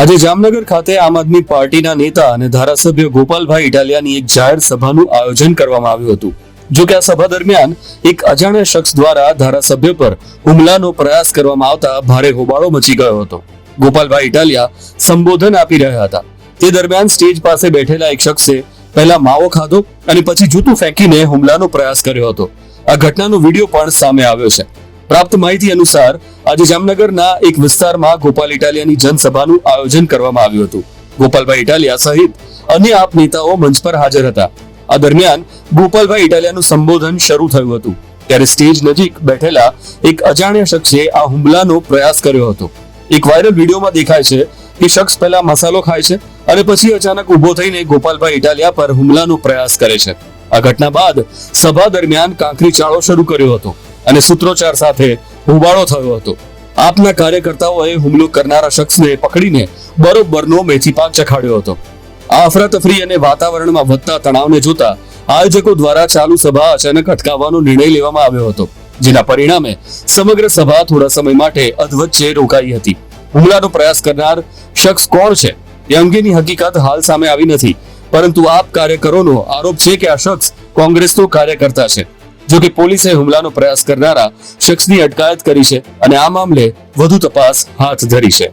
આજે જામનગર ખાતે આમ આદમી પાર્ટીના નેતા અને ધારાસભ્ય ગોપાલભાઈ ઇટાલિયાની એક જાહેર સભાનું આયોજન કરવામાં આવ્યું હતું। જો કે આ સભા દરમિયાન એક અજાણ્યા શખ્સ દ્વારા ધારાસભ્ય પર હુમલાનો પ્રયાસ કરવામાં આવતા ભારે હોબાળો મચી ગયો હતો। ગોપાલભાઈ ઇટાલિયા સંબોધન આપી રહ્યા હતા। તે દરમિયાન સ્ટેજ પાસે બેઠેલા એક શખ્સે પહેલા માવો ખાધો અને પછી જૂતું ફેંકીને હુમલાનો પ્રયાસ કર્યો હતો। આ ઘટનાનો વિડીયો પણ સામે આવ્યો છે। પ્રાપ્ત માહિતી અનુસાર આજે જામનગરના એક વિસ્તારમાં ગોપાલ ઇટાલિયાની જનસભાનું આયોજન કરવામાં આવ્યું હતું। ગોપાલભાઈ ઇટાલિયા સહિત અન્ય આપ નેતાઓ મંચ પર હાજર હતા। આ દરમિયાન ગોપાલભાઈ ઇટાલિયાનું સંબોધન શરૂ થયું હતું ત્યારે સ્ટેજ નજીક બેઠેલા એક અજાણ્યા શખ્સે આ હુમલાનો પ્રયાસ કર્યો હતો। એક વાયરલ વિડીયોમાં દેખાય છે કે શખ્સ પહેલા મસાલો ખાય છે અને પછી અચાનક ઊભો થઈને ગોપાલભાઈ ઇટાલિયા પર હુમલાનો પ્રયાસ કરે છે। આ ઘટના બાદ સભા દરમિયાન કાંકરી ચાળો શરૂ કર્યો હતો અને સૂત્રોચ્ચાર સાથે હોબાળો થયો હતો। આપના કાર્યકર્તાઓએ હુમલો કરનારા શખ્સને પકડીને બરોબરનો મેથી પાક ચખાડ્યો હતો। આ અફરાતફરી અને વાતાવરણમાં વધતા તણાવને જોતા આયોજકો દ્વારા ચાલુ સભા અચાનક અટકાવવાનો નિર્ણય લેવામાં આવ્યો હતો, જેના પરિણામે સમગ્ર સભા થોડા સમય માટે અધવચ્ચે રોકાઈ હતી। હુમલાનો પ્રયાસ કરનાર શખ્સ કોણ છે એ અંગેની હકીકત હાલ સામે આવી નથી, પરંતુ આપ કાર્યકરોનો આરોપ છે કે આ શખ્સ કોંગ્રેસનો કાર્યકર્તા છે। જો કે પોલીસે હુમલાનો પ્રયાસ કરનારા શખ્સની અટકાયત કરી છે અને આ મામલે વધુ તપાસ હાથ ધરી છે।